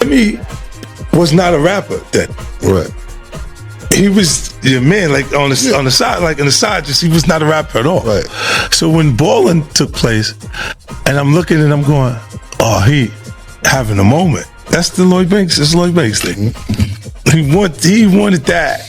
Jimmy was not a rapper then. Right. He was your man, like on the side, like in the side, just he was not a rapper at all. Right. So when Ballin' took place, and I'm looking and I'm going, oh, he having a moment. That's the Lloyd Banks. It's Lloyd Banks thing. He wanted that.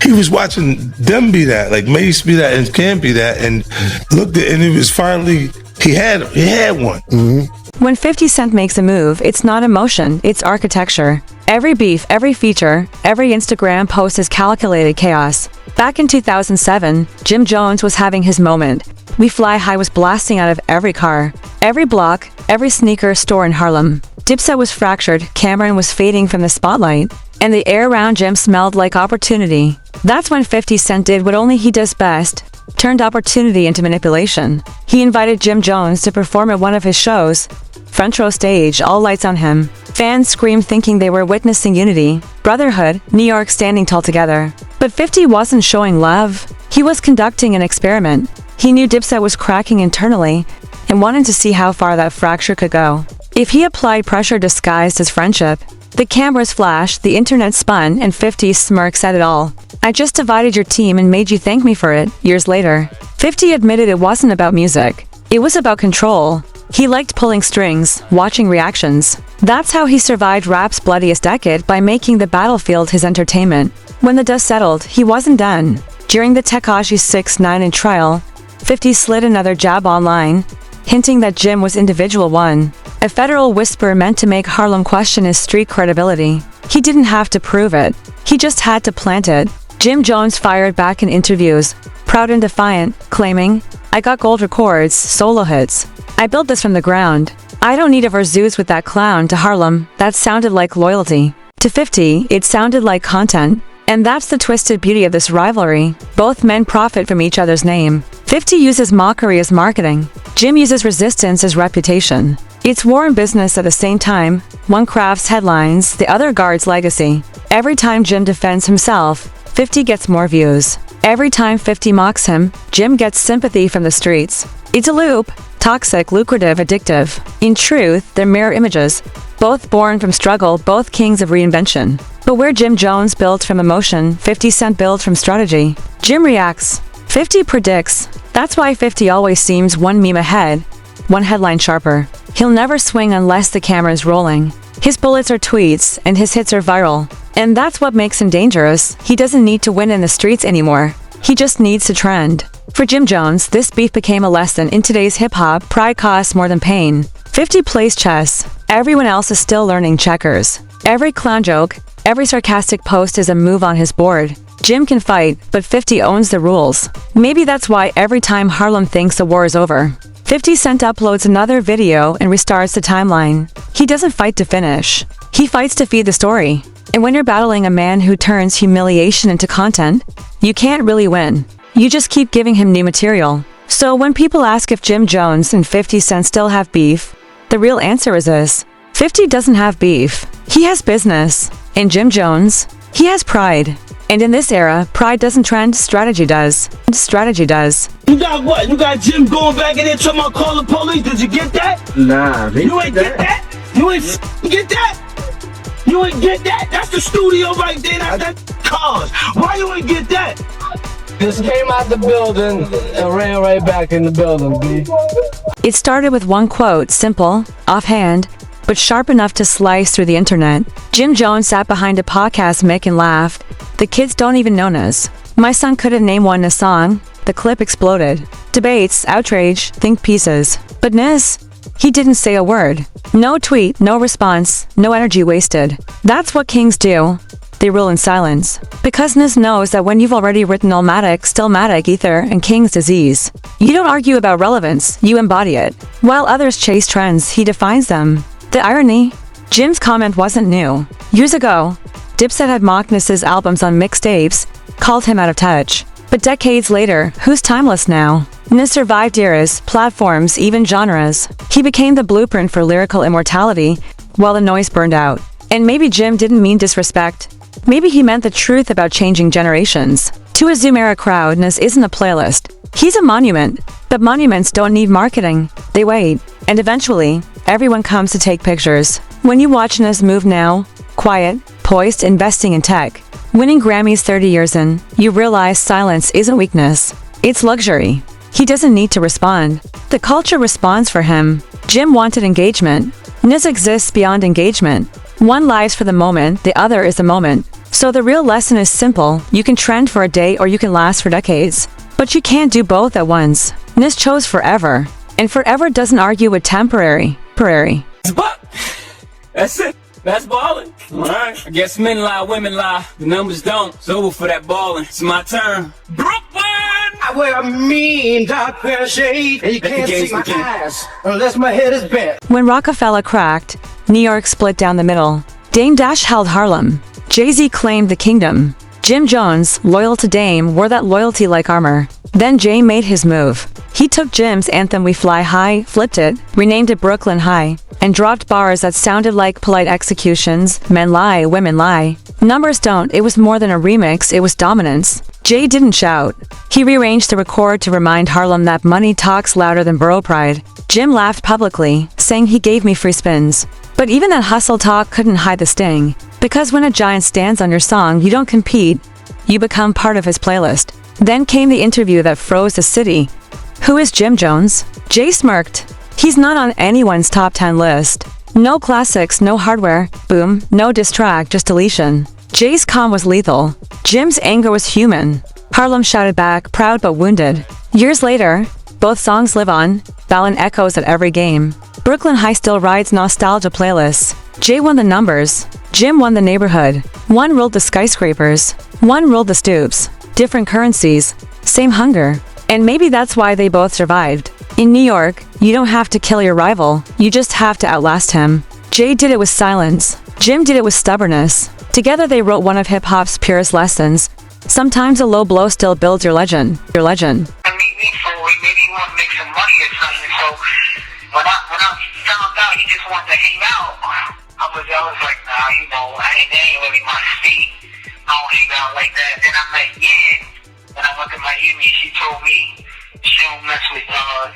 He was watching them be that, like Mace be that, and Cam be that, and looked at, and it was finally he had one. Mm-hmm. When 50 Cent makes a move, it's not emotion, it's architecture. Every beef, every feature, every Instagram post is calculated chaos. Back in 2007, Jim Jones was having his moment. We Fly High was blasting out of every car, every block, every sneaker store in Harlem. Dipset was fractured, Cameron was fading from the spotlight, and the air around Jim smelled like opportunity. That's when 50 Cent did what only he does best, turned opportunity into manipulation. He invited Jim Jones to perform at one of his shows. Front row stage, all lights on him. Fans screamed thinking they were witnessing unity, brotherhood, New York standing tall together. But 50 wasn't showing love. He was conducting an experiment. He knew Dipset was cracking internally and wanted to see how far that fracture could go. If he applied pressure disguised as friendship, the cameras flashed, the internet spun, and 50 smirks at it all. I just divided your team and made you thank me for it, years later. 50 admitted it wasn't about music. It was about control. He liked pulling strings, watching reactions. That's how he survived rap's bloodiest decade, by making the battlefield his entertainment. When the dust settled, he wasn't done. During the Tekashi 6ix9ine trial, 50 slid another jab online, hinting that Jim was individual one. A federal whisper meant to make Harlem question his street credibility. He didn't have to prove it. He just had to plant it. Jim Jones fired back in interviews, proud and defiant, claiming, "I got gold records, solo hits. I built this from the ground. I don't need a versus with that clown." To Harlem, that sounded like loyalty. To 50, it sounded like content. And that's the twisted beauty of this rivalry. Both men profit from each other's name. 50 uses mockery as marketing. Jim uses resistance as reputation. It's war and business at the same time. One crafts headlines, the other guards legacy. Every time Jim defends himself, 50 gets more views. Every time 50 mocks him, Jim gets sympathy from the streets. It's a loop. Toxic, lucrative, addictive. In truth, they're mirror images. Both born from struggle, both kings of reinvention. But where Jim Jones built from emotion, 50 Cent built from strategy. Jim reacts. 50 predicts. That's why 50 always seems one meme ahead, one headline sharper. He'll never swing unless the camera's rolling. His bullets are tweets, and his hits are viral. And that's what makes him dangerous. He doesn't need to win in the streets anymore. He just needs to trend. For Jim Jones, this beef became a lesson. In today's hip-hop, pride costs more than pain. 50 plays chess. Everyone else is still learning checkers. Every clown joke, every sarcastic post is a move on his board. Jim can fight, but 50 owns the rules. Maybe that's why every time Harlem thinks the war is over, 50 Cent uploads another video and restarts the timeline. He doesn't fight to finish. He fights to feed the story. And when you're battling a man who turns humiliation into content, you can't really win. You just keep giving him new material. So when people ask if Jim Jones and 50 Cent still have beef, the real answer is this. 50 doesn't have beef. He has business. And Jim Jones, he has pride. And in this era, pride doesn't trend, strategy does. Strategy does. You got what? You got Jim going back in there talking about call the police. Did you get that? Nah, man. You ain't get that? You ain't get that? You ain't get that? That's the studio right there. That's that cars. Why you ain't get that? Just came out the building and ran right back in the building, B. It started with one quote, simple, offhand, but sharp enough to slice through the internet. Jim Jones sat behind a podcast mic and laughed. The kids don't even know Nas. My son couldn't name one Nas song. The clip exploded. Debates, outrage, think pieces. But Nas, he didn't say a word. No tweet, no response, no energy wasted. That's what kings do. They rule in silence. Because Nas knows that when you've already written Illmatic, Stillmatic, Ether, and King's Disease, you don't argue about relevance, you embody it. While others chase trends, he defines them. The irony? Jim's comment wasn't new. Years ago, Dipset had mocked Nas's albums on mixtapes, called him out of touch. But decades later, who's timeless now? Nas survived eras, platforms, even genres. He became the blueprint for lyrical immortality, while the noise burned out. And maybe Jim didn't mean disrespect. Maybe he meant the truth about changing generations. To a Zoom era crowd, Nas isn't a playlist. He's a monument. But monuments don't need marketing. They wait. And eventually, everyone comes to take pictures. When you watch Nas move now, quiet, poised, investing in tech, winning Grammys 30 years in, you realize silence isn't weakness. It's luxury. He doesn't need to respond. The culture responds for him. Jim wanted engagement. Nas exists beyond engagement. One lives for the moment, the other is the moment. So the real lesson is simple. You can trend for a day or you can last for decades. But you can't do both at once. Nas chose forever. And forever doesn't argue with temporary. That's it. That's ballin'. Alright. I guess men lie, women lie. The numbers don't. It's over for that ballin'. It's my turn. Brooklyn! I wear a mean dark pair of shades, and you can't see my eyes unless my head is bent. When Rockefeller cracked, New York split down the middle. Dame Dash held Harlem. Jay-Z claimed the kingdom. Jim Jones, loyal to Dame, wore that loyalty like armor. Then Jay made his move. He took Jim's anthem We Fly High, flipped it, renamed it Brooklyn High, and dropped bars that sounded like polite executions. Men lie, women lie. Numbers don't. It was more than a remix, it was dominance. Jay didn't shout. He rearranged the record to remind Harlem that money talks louder than borough pride. Jim laughed publicly, saying he gave me free spins. But even that hustle talk couldn't hide the sting. Because when a giant stands on your song, you don't compete. You become part of his playlist. Then came the interview that froze the city. Who is Jim Jones? Jay smirked. He's not on anyone's top 10 list. No classics, no hardware, boom, no diss track, just deletion. Jay's calm was lethal. Jim's anger was human. Harlem shouted back, proud but wounded. Years later, both songs live on, Ballin echoes at every game. Brooklyn High still rides nostalgia playlists. Jay won the numbers. Jim won the neighborhood. One ruled the skyscrapers. One ruled the stoops. Different currencies. Same hunger. And maybe that's why they both survived. In New York, you don't have to kill your rival. You just have to outlast him. Jay did it with silence. Jim did it with stubbornness. Together they wrote one of hip-hop's purest lessons. Sometimes a low blow still builds your legend. Your legend. Maybe he wanted to make some money or something. So when I found out he just wanted to hang out, I was like, nah, you know, that ain't really my speed. I don't hang out like that. Then I met Yen. When I went to Miami, she told me she don't mess with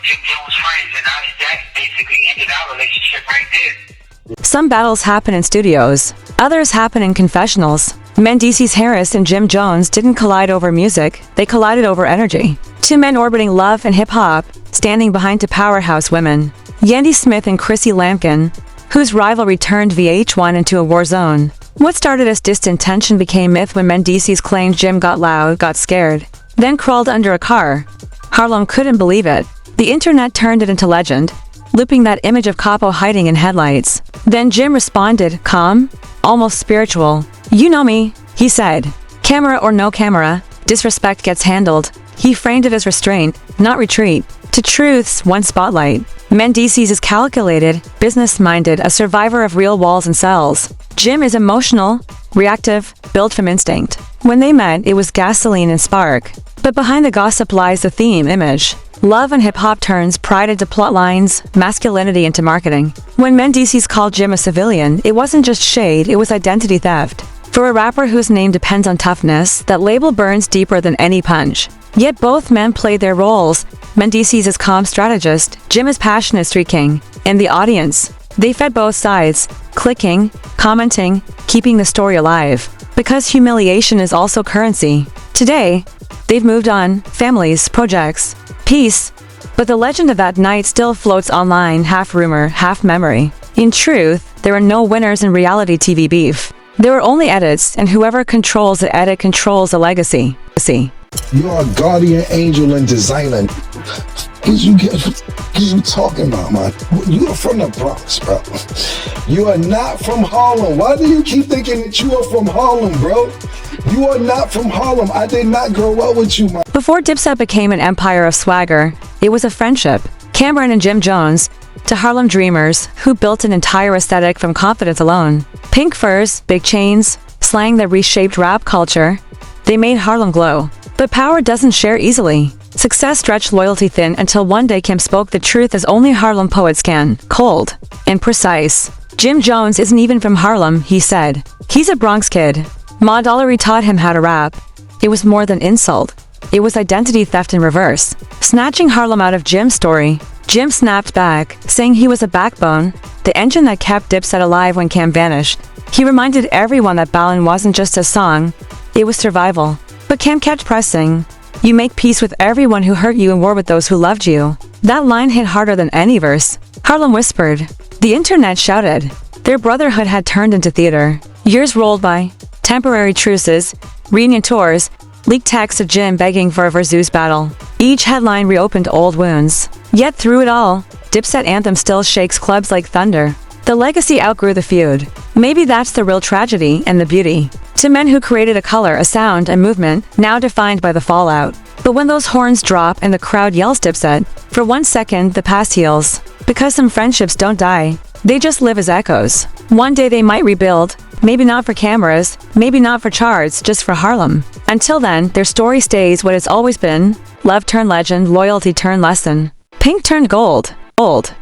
Jim Jones' friends, and that basically ended our relationship right there. Some battles happen in studios. Others happen in confessionals. Mendeecees Harris and Jim Jones didn't collide over music, they collided over energy. Two men orbiting love and hip-hop, standing behind two powerhouse women. Yandy Smith and Chrissy Lampkin, whose rivalry turned VH1 into a war zone. What started as distant tension became myth when Mendeecees claimed Jim got loud, got scared, then crawled under a car. Harlem couldn't believe it. The internet turned it into legend, looping that image of Capo hiding in headlights. Then Jim responded, calm, almost spiritual. You know me, he said. Camera or no camera, disrespect gets handled. He framed it as restraint, not retreat. To truth's one spotlight. Mendeecees is calculated, business-minded, a survivor of real walls and cells. Jim is emotional, reactive, built from instinct. When they met, it was gasoline and spark. But behind the gossip lies the theme, image. Love and hip-hop turns pride into plot lines, masculinity into marketing. When Mendeecees called Jim a civilian, it wasn't just shade, it was identity theft. For a rapper whose name depends on toughness, that label burns deeper than any punch. Yet both men played their roles. Mendeecees is calm strategist, Jim is passionate street king. And the audience, they fed both sides, clicking, commenting, keeping the story alive. Because humiliation is also currency. Today, they've moved on, families, projects, peace. But the legend of that night still floats online, half rumor, half memory. In truth, there are no winners in reality TV beef. There are only edits, and whoever controls the edit controls the legacy. You are a guardian angel and designer. What you talking about, man? You are from the Bronx, bro. You are not from Harlem. Why do you keep thinking that you are from Harlem, bro? You are not from Harlem. I did not grow up with you, man. Before Dipset became an empire of swagger, it was a friendship. Cameron and Jim Jones, to Harlem Dreamers, who built an entire aesthetic from confidence alone. Pink furs, big chains, slang that reshaped rap culture. They made Harlem glow. But power doesn't share easily. Success stretched loyalty thin until one day Kim spoke the truth as only Harlem poets can. Cold and precise. Jim Jones isn't even from Harlem, he said. He's a Bronx kid. Ma Dollery taught him how to rap. It was more than insult. It was identity theft in reverse. Snatching Harlem out of Jim's story. Jim snapped back, saying he was a backbone, the engine that kept Dipset alive when Cam vanished. He reminded everyone that Ballin wasn't just a song, it was survival. But Cam kept pressing. You make peace with everyone who hurt you and war with those who loved you. That line hit harder than any verse. Harlem whispered. The internet shouted. Their brotherhood had turned into theater. Years rolled by. Temporary truces, reunion tours, leaked texts of Jim begging for a versus battle. Each headline reopened old wounds. Yet through it all, Dipset anthem still shakes clubs like thunder. The legacy outgrew the feud. Maybe that's the real tragedy and the beauty. To men who created a color, a sound, a movement, now defined by the fallout. But when those horns drop and the crowd yells Dipset, for 1 second the past heals. Because some friendships don't die, they just live as echoes. One day they might rebuild, maybe not for cameras, maybe not for charts, just for Harlem. Until then, their story stays what it's always been. Love turned legend, loyalty turned lesson. Pink turned gold. Old.